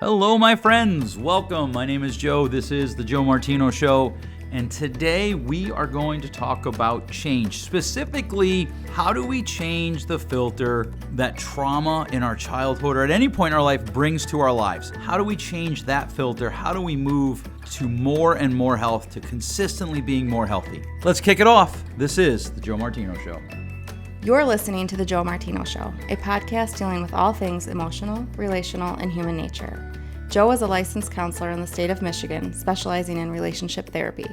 Hello, my friends. Welcome. My name is Joe. This is the Joe Martino Show. And today we are going to talk about change. Specifically, how do we change the filter that trauma in our childhood or at any point in our life brings to our lives? How do we change that filter? How do we move to more and more health, to consistently being more healthy? Let's kick it off. This is the Joe Martino Show. You're listening to The Joe Martino Show, a podcast dealing with all things emotional, relational, and human nature. Joe is a licensed counselor in the state of Michigan, specializing in relationship therapy.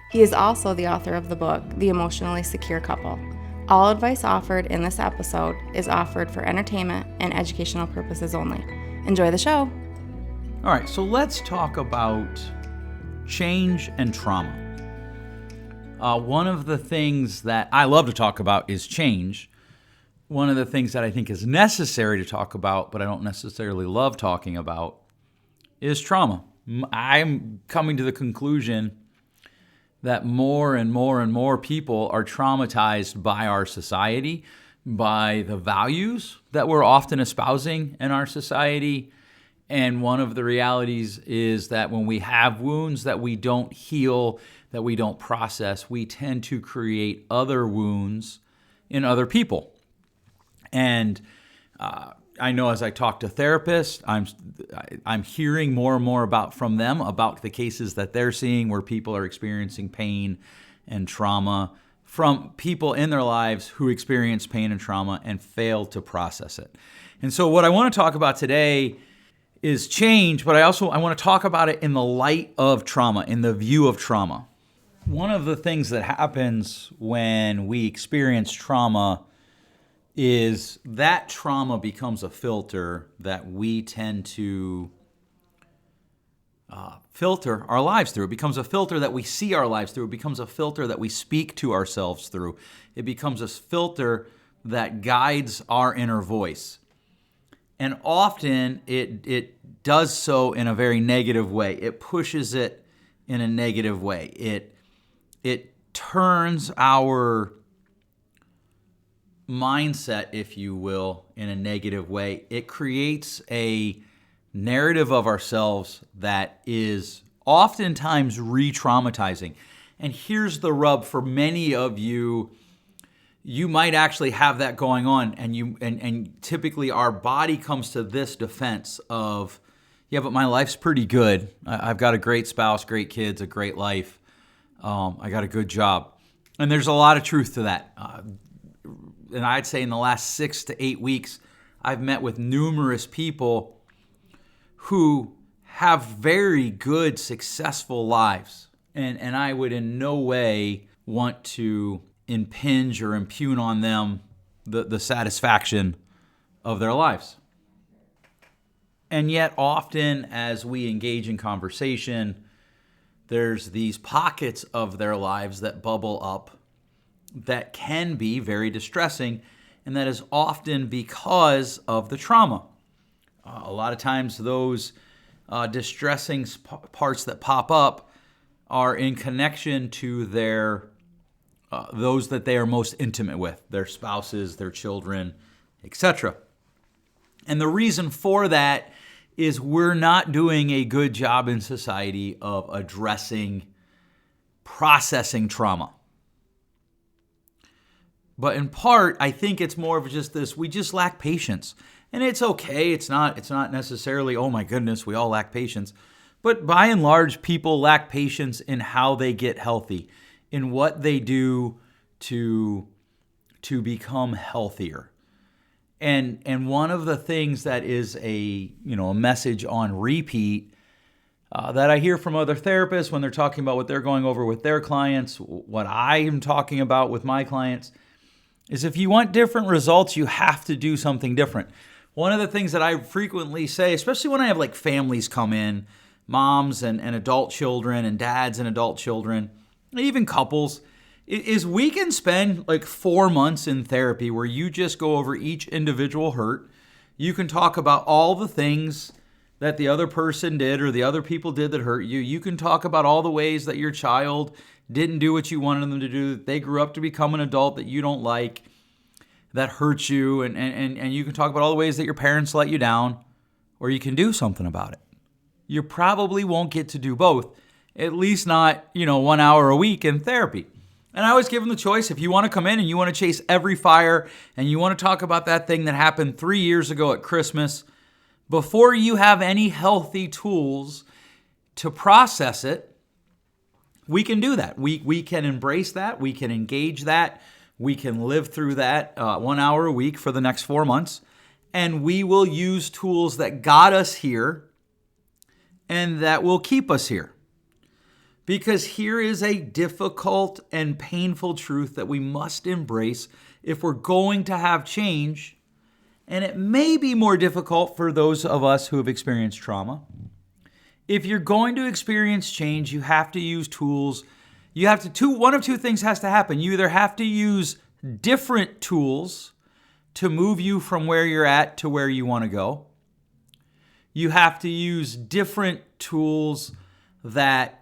He is also the author of the book, The Emotionally Secure Couple. All advice offered in this episode is offered for entertainment and educational purposes only. Enjoy the show. All right, so let's talk about change and trauma. One of the things that I love to talk about is change. One of the things that I think is necessary to talk about, but I don't necessarily love talking about, is trauma. I'm coming to the conclusion that more and more and more people are traumatized by our society, by the values that we're often espousing in our society. And one of the realities is that when we have wounds that we don't heal, that we don't process, we tend to create other wounds in other people. And I know as I talk to therapists, I'm hearing more and more from them about the cases that they're seeing where people are experiencing pain and trauma from people in their lives who experience pain and trauma and fail to process it. And so what I want to talk about today is change, but I want to talk about it in the light of trauma, in the view of trauma. One of the things that happens when we experience trauma is that trauma becomes a filter that we tend to filter our lives through. It becomes a filter that we see our lives through. It becomes a filter that we speak to ourselves through. It becomes a filter that guides our inner voice. And often it does so in a very negative way. It pushes it in a negative way. It turns our mindset, if you will, in a negative way. It creates a narrative of ourselves that is oftentimes re-traumatizing. And here's the rub for many of you. You might actually have that going on, and typically our body comes to this defense of, yeah, but my life's pretty good. I've got a great spouse, great kids, a great life. I got a good job. And there's a lot of truth to that. And I'd say in the last 6 to 8 weeks, I've met with numerous people who have very good, successful lives. And I would in no way want to impinge or impugn on them the satisfaction of their lives. And yet often as we engage in conversation, there's these pockets of their lives that bubble up that can be very distressing, and that is often because of the trauma. A lot of times those distressing parts that pop up are in connection to their those that they are most intimate with, their spouses, their children, etc. And the reason for that is we're not doing a good job in society of addressing, processing trauma. But in part, I think it's more of just this, we just lack patience. And it's okay, it's not necessarily, oh my goodness, we all lack patience. But by and large, people lack patience in how they get healthy, in what they do to become healthier. And one of the things that is a message on repeat that I hear from other therapists when they're talking about what they're going over with their clients, what I am talking about with my clients, is if you want different results, you have to do something different. One of the things that I frequently say, especially when I have like families come in, moms and adult children and dads and adult children, even couples, is we can spend like 4 months in therapy where you just go over each individual hurt. You can talk about all the things that the other person did or the other people did that hurt you. You can talk about all the ways that your child didn't do what you wanted them to do, that they grew up to become an adult that you don't like, that hurts you, and you can talk about all the ways that your parents let you down, or you can do something about it. you probably won't get to do both, at least not, 1 hour a week in therapy. And I always give them the choice. If you want to come in and you want to chase every fire and you want to talk about that thing that happened 3 years ago at Christmas, before you have any healthy tools to process it, we can do that. We can embrace that. We can engage that. We can live through that 1 hour a week for the next 4 months. And we will use tools that got us here and that will keep us here. Because here is a difficult and painful truth that we must embrace if we're going to have change. And it may be more difficult for those of us who have experienced trauma. If you're going to experience change, you have to use tools. One of two things has to happen. You either have to use different tools to move you from where you're at to where you want to go. You have to use different tools that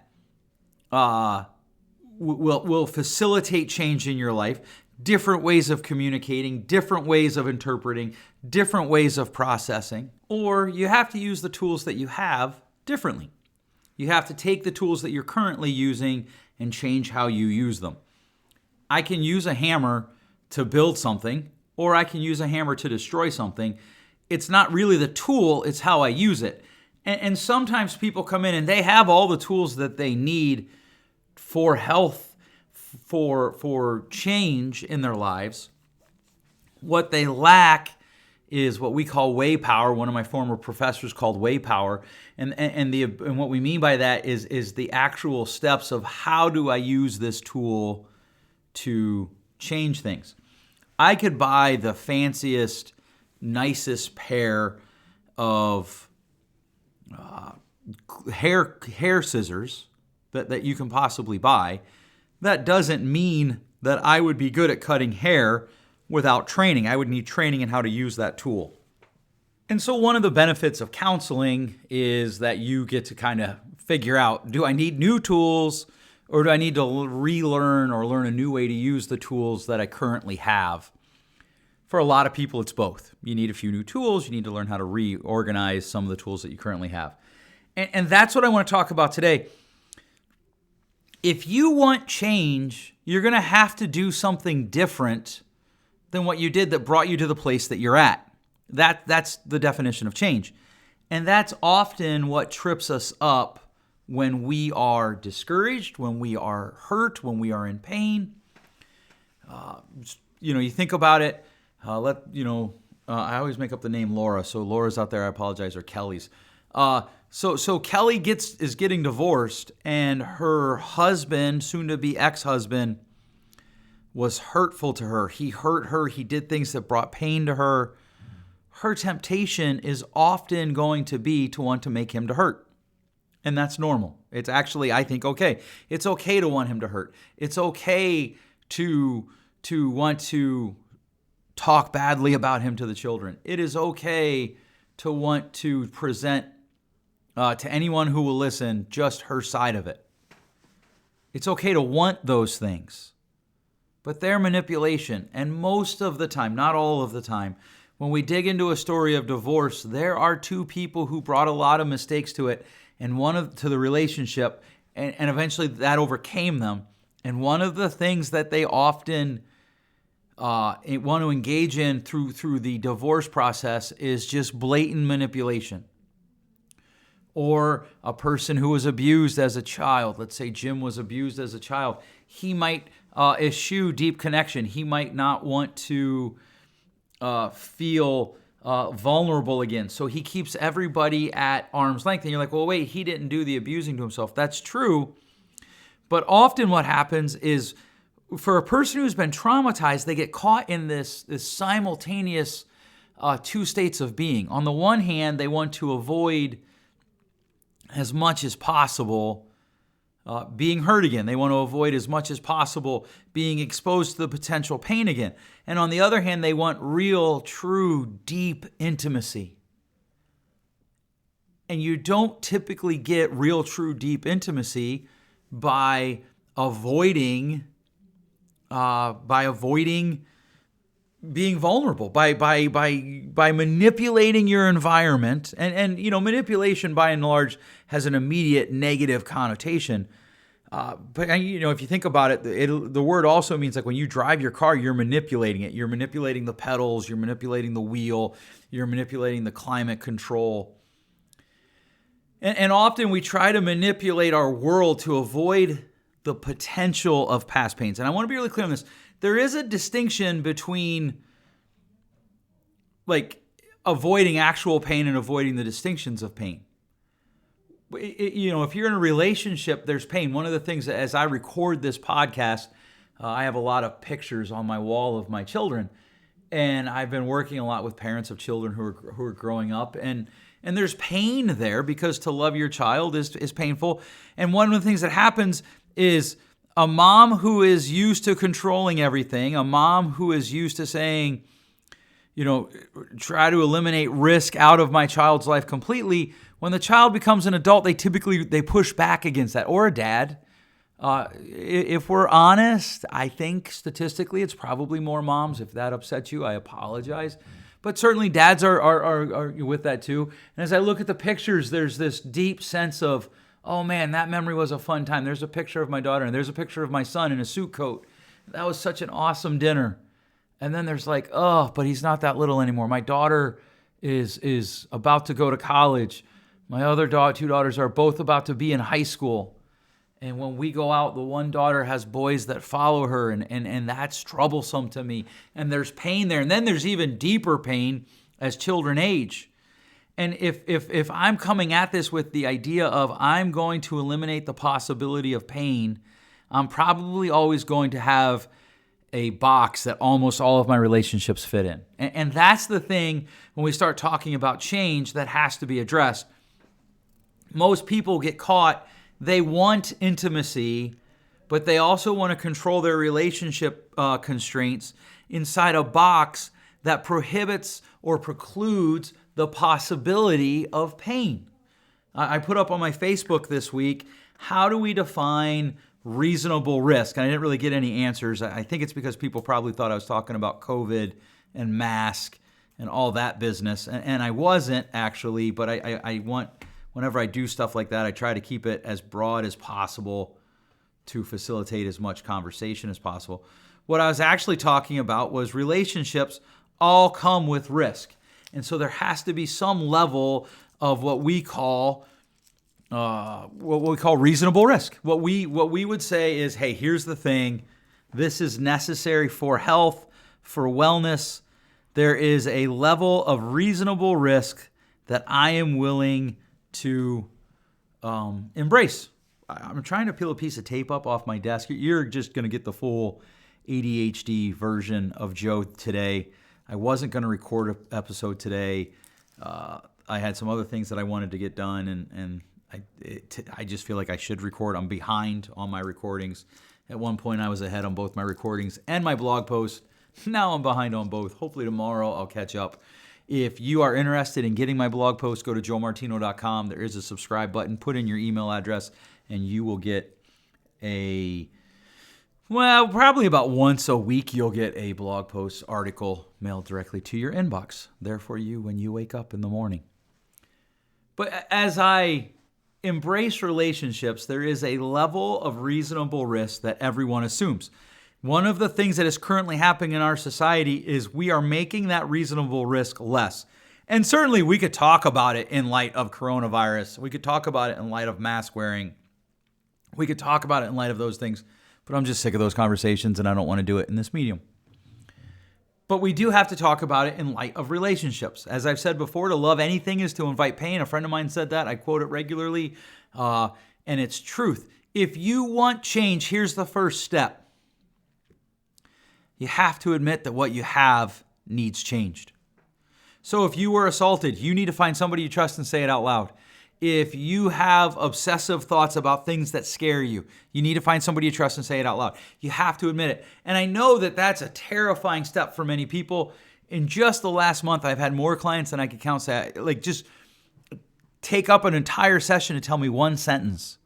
will facilitate change in your life, different ways of communicating, different ways of interpreting, different ways of processing, or you have to use the tools that you have differently. You have to take the tools that you're currently using and change how you use them. I can use a hammer to build something, or I can use a hammer to destroy something. It's not really the tool, it's how I use it. And sometimes people come in and they have all the tools that they need for health, for change in their lives. What they lack is what we call way power. One of my former professors called way power. And what we mean by that is the actual steps of how do I use this tool to change things. I could buy the fanciest, nicest pair of hair scissors that you can possibly buy. That doesn't mean that I would be good at cutting hair without training. I would need training in how to use that tool. And so one of the benefits of counseling is that you get to kind of figure out, do I need new tools or do I need to relearn or learn a new way to use the tools that I currently have? For a lot of people, it's both. You need a few new tools. You need to learn how to reorganize some of the tools that you currently have. And that's what I want to talk about today. If you want change, you're going to have to do something different than what you did that brought you to the place that you're at. That's the definition of change. And that's often what trips us up when we are discouraged, when we are hurt, when we are in pain. You think about it. I always make up the name Laura. So Laura's out there, I apologize, or Kelly's. So Kelly is getting divorced, and her husband, soon-to-be ex-husband, was hurtful to her. He hurt her. He did things that brought pain to her. Her temptation is often going to be to want to make him to hurt. And that's normal. It's actually, I think, okay. It's okay to want him to hurt. It's okay to want to talk badly about him to the children. It is okay to want to present to anyone who will listen just her side of it. It's okay to want those things. But they're manipulation. And most of the time, not all of the time, when we dig into a story of divorce, there are two people who brought a lot of mistakes to it and to the relationship, and eventually that overcame them. And one of the things that they often want to engage in through the divorce process is just blatant manipulation. Or a person who was abused as a child. Let's say Jim was abused as a child. He might eschew deep connection. He might not want to feel vulnerable again. So he keeps everybody at arm's length. And you're like, well, wait, he didn't do the abusing to himself. That's true. But often what happens is, for a person who's been traumatized, they get caught in this simultaneous two states of being. On the one hand, they want to avoid as much as possible being hurt again. They want to avoid as much as possible being exposed to the potential pain again. And on the other hand, they want real, true, deep intimacy. And you don't typically get real, true, deep intimacy by avoiding being vulnerable, by by manipulating your environment, and manipulation by and large has an immediate negative connotation. But if you think about it, the word also means like when you drive your car, you're manipulating it. You're manipulating the pedals, you're manipulating the wheel, you're manipulating the climate control. And often we try to manipulate our world to avoid the potential of past pains. And I want to be really clear on this. There is a distinction between like avoiding actual pain and avoiding the distinctions of pain. If you're in a relationship, there's pain. One of the things that as I record this podcast, I have a lot of pictures on my wall of my children. And I've been working a lot with parents of children who are growing up. And there's pain there because to love your child is painful. And one of the things that happens is a mom who is used to controlling everything, a mom who is used to saying, try to eliminate risk out of my child's life completely. When the child becomes an adult, they push back against that. Or a dad. If we're honest, I think statistically it's probably more moms. If that upsets you, I apologize. But certainly dads are with that too. And as I look at the pictures, there's this deep sense of, oh man, that memory was a fun time. There's a picture of my daughter and there's a picture of my son in a suit coat. That was such an awesome dinner. And then there's like, oh, but he's not that little anymore. My daughter is about to go to college. My other two daughters are both about to be in high school. And when we go out, the one daughter has boys that follow her, and that's troublesome to me. And there's pain there. And then there's even deeper pain as children age. And if I'm coming at this with the idea of I'm going to eliminate the possibility of pain, I'm probably always going to have a box that almost all of my relationships fit in. And that's the thing when we start talking about change that has to be addressed. Most people get caught. They want intimacy, but they also want to control their relationship constraints inside a box that prohibits or precludes the possibility of pain. I put up on my Facebook this week, how do we define reasonable risk? And I didn't really get any answers. I think it's because people probably thought I was talking about COVID and mask and all that business. And I wasn't actually, but I want... Whenever I do stuff like that, I try to keep it as broad as possible to facilitate as much conversation as possible. What I was actually talking about was relationships all come with risk. And so there has to be some level of what we call reasonable risk. What we would say is, hey, here's the thing. This is necessary for health, for wellness. There is a level of reasonable risk that I am willing to embrace. I'm trying to peel a piece of tape up off my desk. You're just going to get the full ADHD version of Joe today. I wasn't going to record an episode today. I had some other things that I wanted to get done, and I just feel like I should record. I'm behind on my recordings. At one point, I was ahead on both my recordings and my blog post. Now I'm behind on both. Hopefully tomorrow I'll catch up. If you are interested in getting my blog post, go to joemartino.com. There is a subscribe button. Put in your email address, and you will get probably about once a week, you'll get a blog post article mailed directly to your inbox. There for you when you wake up in the morning. But as I embrace relationships, there is a level of reasonable risk that everyone assumes. One of the things that is currently happening in our society is we are making that reasonable risk less. And certainly we could talk about it in light of coronavirus. We could talk about it in light of mask wearing. We could talk about it in light of those things. But I'm just sick of those conversations and I don't want to do it in this medium. But we do have to talk about it in light of relationships. As I've said before, to love anything is to invite pain. A friend of mine said that. I quote it regularly. And it's truth. If you want change, here's the first step. You have to admit that what you have needs changed. So if you were assaulted, you need to find somebody you trust and say it out loud. If you have obsessive thoughts about things that scare you, you need to find somebody you trust and say it out loud. You have to admit it. And I know that that's a terrifying step for many people. In just the last month, I've had more clients than I could count say, like, just take up an entire session to tell me one sentence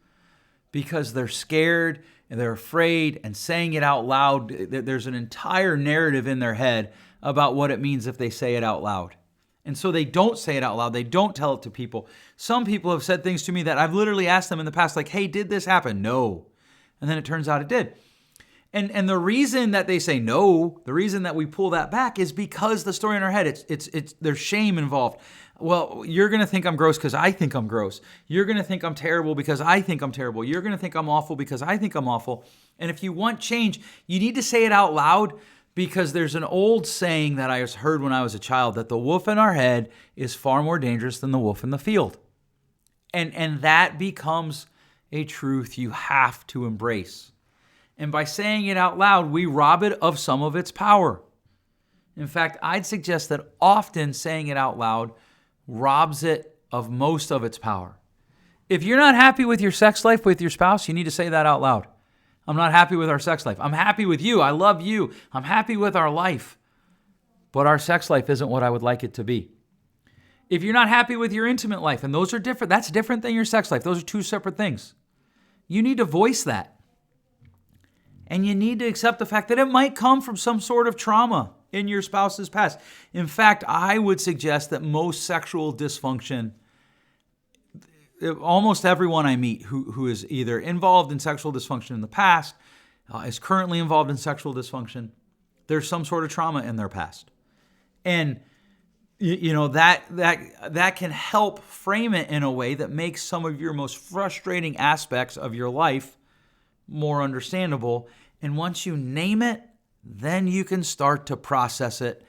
because they're scared and they're afraid, and saying it out loud, there's an entire narrative in their head about what it means if they say it out loud. And so they don't say it out loud. They don't tell it to people. Some people have said things to me that I've literally asked them in the past, like, hey, did this happen? No. And then it turns out it did. And the reason that they say no, the reason that we pull that back is because the story in our head, it's there's shame involved. Well, you're going to think I'm gross because I think I'm gross. You're going to think I'm terrible because I think I'm terrible. You're going to think I'm awful because I think I'm awful. And if you want change, you need to say it out loud, because there's an old saying that I heard when I was a child, that the wolf in our head is far more dangerous than the wolf in the field. And that becomes a truth you have to embrace. And by saying it out loud, we rob it of some of its power. In fact, I'd suggest that often saying it out loud robs it of most of its power. If you're not happy with your sex life with your spouse, you need to say that out loud. I'm not happy with our sex life. I'm happy with you. I love you. I'm happy with our life. But our sex life isn't what I would like it to be. If you're not happy with your intimate life, and those are different, that's different than your sex life. Those are two separate things. You need to voice that. And you need to accept the fact that it might come from some sort of trauma in your spouse's past. In fact, I would suggest that most sexual dysfunction, almost everyone I meet who is either involved in sexual dysfunction in the past, is currently involved in sexual dysfunction, there's some sort of trauma in their past. And that can help frame it in a way that makes some of your most frustrating aspects of your life more understandable. And once you name it, then you can start to process it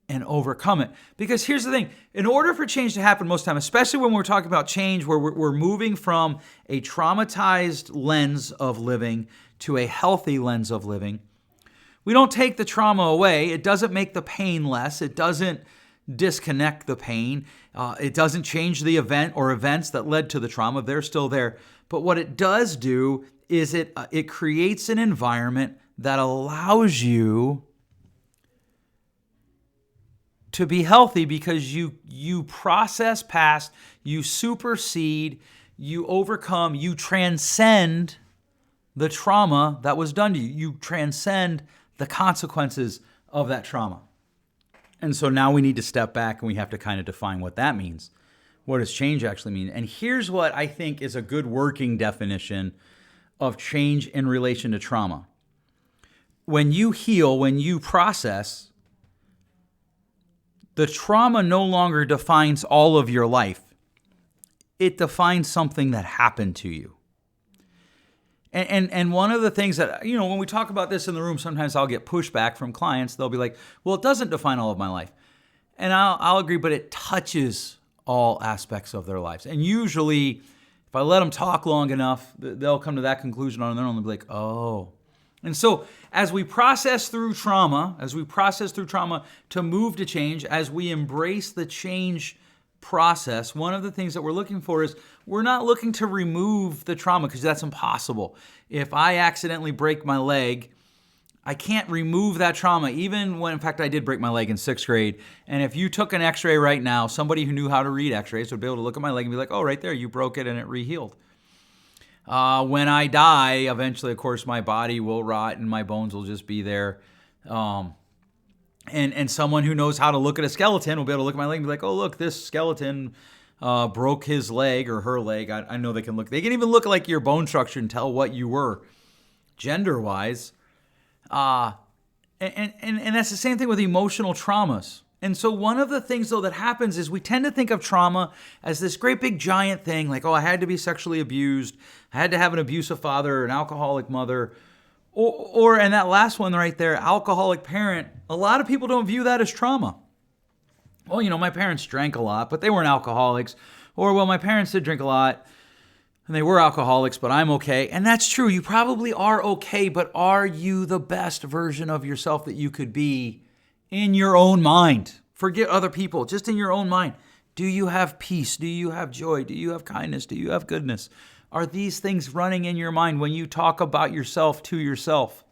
and overcome it. Because here's the thing, in order for change to happen most time, especially when we're talking about change where we're moving from a traumatized lens of living to a healthy lens of living, we don't take the trauma away. It doesn't make the pain less. It doesn't disconnect the pain. It doesn't change the event or events that led to the trauma. They're still there. But what it does do is it creates an environment that allows you to be healthy, because you process past, you supersede, you overcome, you transcend the trauma that was done to you. You transcend the consequences of that trauma. And so now we need to step back and we have to kind of define what that means. What does change actually mean? And here's what I think is a good working definition of change in relation to trauma. When you heal, when you process, the trauma no longer defines all of your life. It defines something that happened to you. And one of the things that, when we talk about this in the room, sometimes I'll get pushback from clients. They'll be like, well, it doesn't define all of my life. And I'll agree, but it touches all aspects of their lives. And usually, if I let them talk long enough, they'll come to that conclusion on their own and be like, oh. And so as we process through trauma to move to change, as we embrace the change process, one of the things that we're looking for is we're not looking to remove the trauma, because that's impossible. If I accidentally break my leg, I can't remove that trauma, even when, in fact, I did break my leg in 6th grade. And if you took an x-ray right now, somebody who knew how to read x-rays would be able to look at my leg and be like, oh, right there, you broke it and it re-healed. When I die, eventually, of course, my body will rot and my bones will just be there. And someone who knows how to look at a skeleton will be able to look at my leg and be like, oh, look, this skeleton broke his leg or her leg. I know they can look. They can even look at like your bone structure and tell what you were gender-wise. And that's the same thing with emotional traumas. And so one of the things, though, that happens is we tend to think of trauma as this great big giant thing, like, oh, I had to be sexually abused. I had to have an abusive father or an alcoholic mother. Or and that last one right there, alcoholic parent. A lot of people don't view that as trauma. Well, my parents drank a lot, but they weren't alcoholics. Or, well, my parents did drink a lot, and they were alcoholics, but I'm okay. And that's true. You probably are okay, but are you the best version of yourself that you could be in your own mind? Forget other people, just in your own mind. Do you have peace? Do you have joy? Do you have kindness? Do you have goodness? Are these things running in your mind when you talk about yourself to yourself?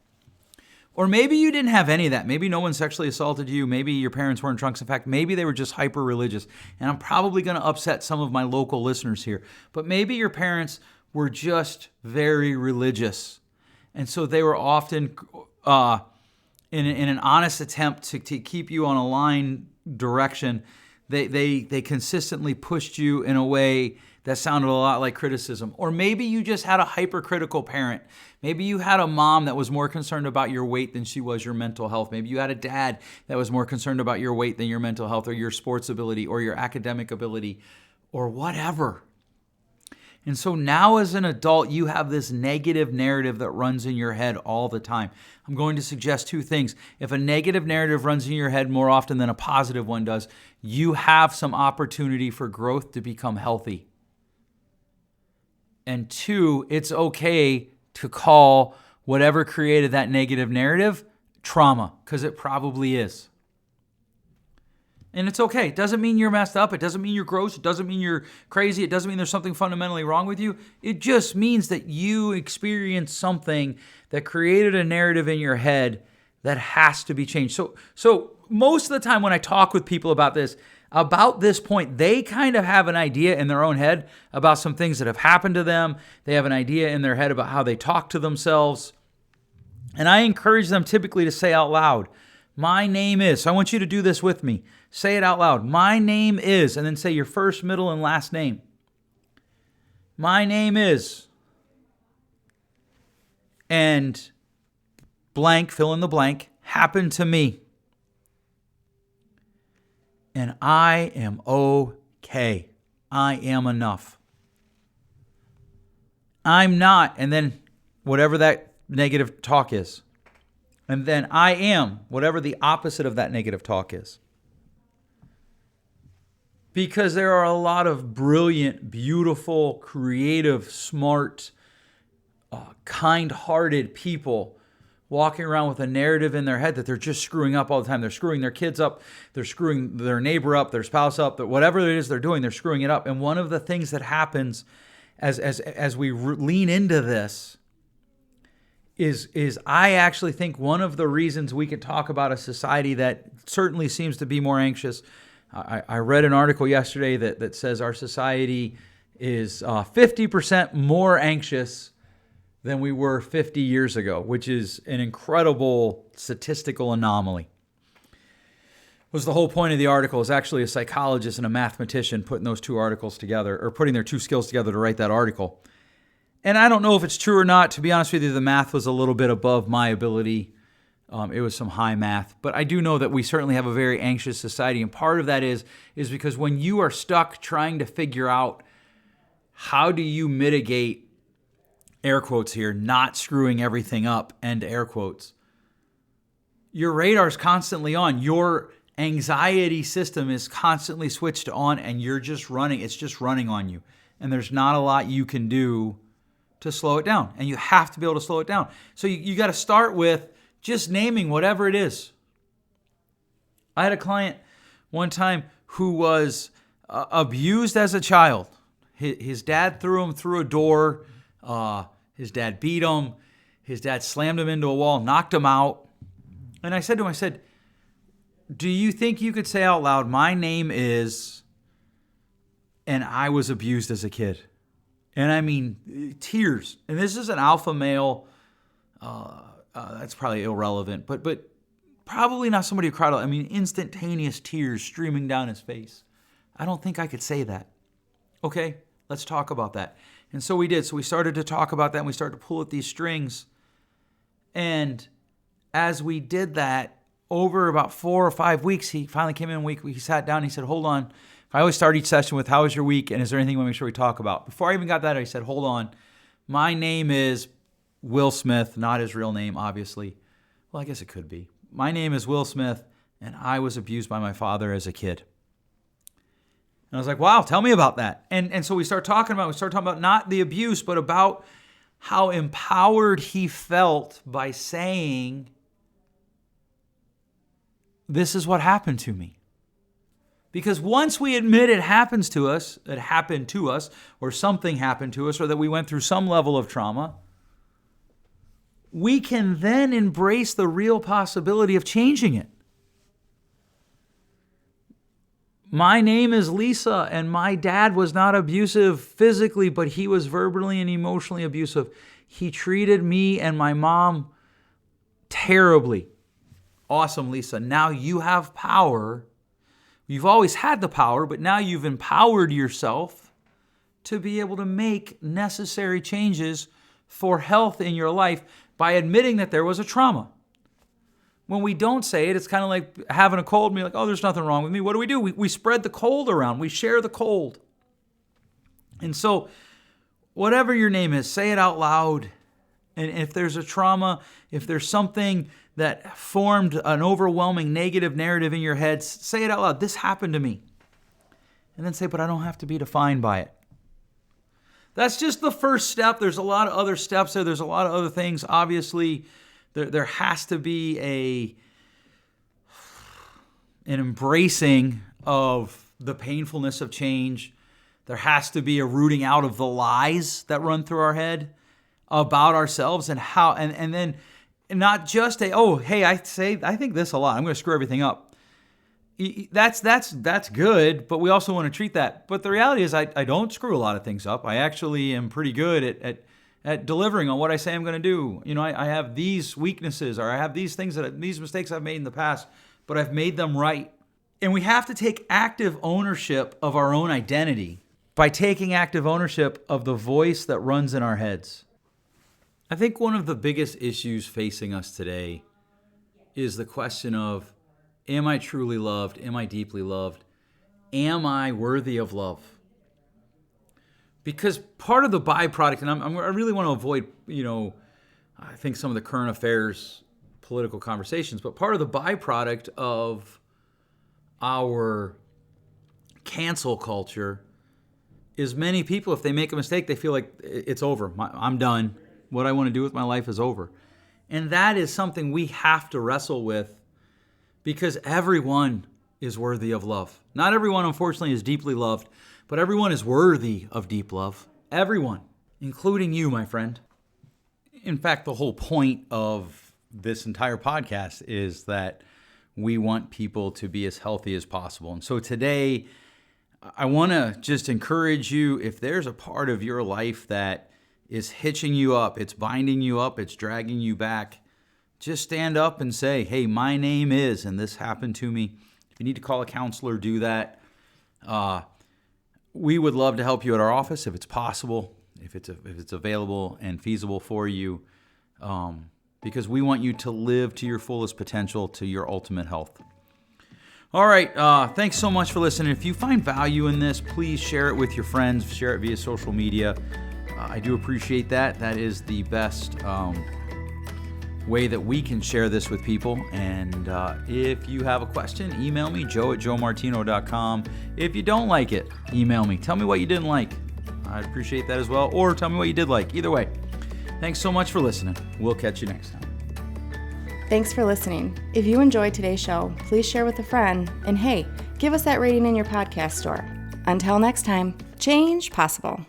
Or maybe you didn't have any of that. Maybe no one sexually assaulted you. Maybe your parents weren't drunks. In fact, maybe they were just hyper-religious. And I'm probably going to upset some of my local listeners here. But maybe your parents were just very religious. And so they were often in an honest attempt to keep you on a line direction. They consistently pushed you in a way that sounded a lot like criticism. Or maybe you just had a hypercritical parent. Maybe you had a mom that was more concerned about your weight than she was your mental health. Maybe you had a dad that was more concerned about your weight than your mental health or your sports ability or your academic ability or whatever. And so now as an adult, you have this negative narrative that runs in your head all the time. I'm going to suggest two things. If a negative narrative runs in your head more often than a positive one does, you have some opportunity for growth to become healthy. And two, it's okay to call whatever created that negative narrative trauma, because it probably is. And it's okay. It doesn't mean you're messed up. It doesn't mean you're gross. It doesn't mean you're crazy. It doesn't mean there's something fundamentally wrong with you. It just means that you experienced something that created a narrative in your head that has to be changed. So most of the time when I talk with people about this point, they kind of have an idea in their own head about some things that have happened to them. They have an idea in their head about how they talk to themselves. And I encourage them typically to say out loud, my name is. So I want you to do this with me. Say it out loud. My name is, and then say your first, middle, and last name. My name is. And blank, fill in the blank, happened to me. And I am okay. I am enough. I'm not, and then whatever that negative talk is. And then I am, whatever the opposite of that negative talk is. Because there are a lot of brilliant, beautiful, creative, smart, kind-hearted people walking around with a narrative in their head that they're just screwing up all the time. They're screwing their kids up. They're screwing their neighbor up, their spouse up, whatever it is they're doing, they're screwing it up. And one of the things that happens as we lean into this is I actually think one of the reasons we can talk about a society that certainly seems to be more anxious. I read an article yesterday that says our society is 50% more anxious than we were 50 years ago, which is an incredible statistical anomaly. Was the whole point of the article is actually a psychologist and a mathematician putting those two articles together, or putting their two skills together to write that article. And I don't know if it's true or not. To be honest with you, the math was a little bit above my ability. It was some high math. But I do know that we certainly have a very anxious society. And part of that is because when you are stuck trying to figure out how do you mitigate, air quotes here, not screwing everything up, end air quotes, your radar's constantly on. Your anxiety system is constantly switched on and you're just running. It's just running on you. And there's not a lot you can do to slow it down. And you have to be able to slow it down. So you got to start with just naming whatever it is. I had a client one time who was abused as a child. His dad threw him through a door. His dad beat him. His dad slammed him into a wall, knocked him out. And I said to him, do you think you could say out loud, my name is, and I was abused as a kid? And I mean, tears. And this is an alpha male. That's probably irrelevant, but probably not somebody who cried out. I mean, instantaneous tears streaming down his face. I don't think I could say that. Okay, let's talk about that. And so we did. So we started to talk about that, and we started to pull at these strings. And as we did that, over about 4 or 5 weeks, he finally came in a week. He sat down and he said, hold on. I always start each session with, how was your week? And is there anything you want to make sure we talk about? Before I even got that, I said, hold on. My name is Will Smith, not his real name, obviously. Well, I guess it could be. My name is Will Smith, and I was abused by my father as a kid. And I was like, wow, tell me about that. And so we started talking about not the abuse, but about how empowered he felt by saying, this is what happened to me. Because once we admit it happened to us, or something happened to us, or that we went through some level of trauma, we can then embrace the real possibility of changing it. My name is Lisa, and my dad was not abusive physically, but he was verbally and emotionally abusive. He treated me and my mom terribly. Awesome, Lisa. Now you have power. You've always had the power, but now you've empowered yourself to be able to make necessary changes for health in your life by admitting that there was a trauma. When we don't say it, it's kind of like having a cold and be like, oh, there's nothing wrong with me. What do? We spread the cold around. We share the cold. And so whatever your name is, say it out loud. And if there's a trauma, if there's something that formed an overwhelming negative narrative in your head, say it out loud. This happened to me. And then say, but I don't have to be defined by it. That's just the first step. There's a lot of other steps there. There's a lot of other things. Obviously, there has to be an embracing of the painfulness of change. There has to be a rooting out of the lies that run through our head about ourselves and how, and then not just I think this a lot. I'm going to screw everything up. That's good, but we also want to treat that. But the reality is I don't screw a lot of things up. I actually am pretty good at delivering on what I say I'm going to do. I have these weaknesses, or I have these things these mistakes I've made in the past, but I've made them right. And we have to take active ownership of our own identity by taking active ownership of the voice that runs in our heads. I think one of the biggest issues facing us today is the question of, am I truly loved? Am I deeply loved? Am I worthy of love? Because part of the byproduct, and I really want to avoid, I think some of the current affairs, political conversations, but part of the byproduct of our cancel culture is many people, if they make a mistake, they feel like it's over. I'm done. What I want to do with my life is over. And that is something we have to wrestle with, because everyone is worthy of love. Not everyone, unfortunately, is deeply loved, but everyone is worthy of deep love. Everyone, including you, my friend. In fact, the whole point of this entire podcast is that we want people to be as healthy as possible. And so today, I want to just encourage you, if there's a part of your life that is hitching you up, it's binding you up, it's dragging you back, just stand up and say, hey, my name is, and this happened to me. If you need to call a counselor, do that. We would love to help you at our office if it's possible, if it's available and feasible for you, because we want you to live to your fullest potential, to your ultimate health. All right, thanks so much for listening. If you find value in this, please share it with your friends, share it via social media. I do appreciate that. That is the best way that we can share this with people. And if you have a question, email me, joe@joemartino.com. If you don't like it, email me. Tell me what you didn't like. I'd appreciate that as well. Or tell me what you did like. Either way, thanks so much for listening. We'll catch you next time. Thanks for listening. If you enjoyed today's show, please share with a friend. And hey, give us that rating in your podcast store. Until next time, change possible.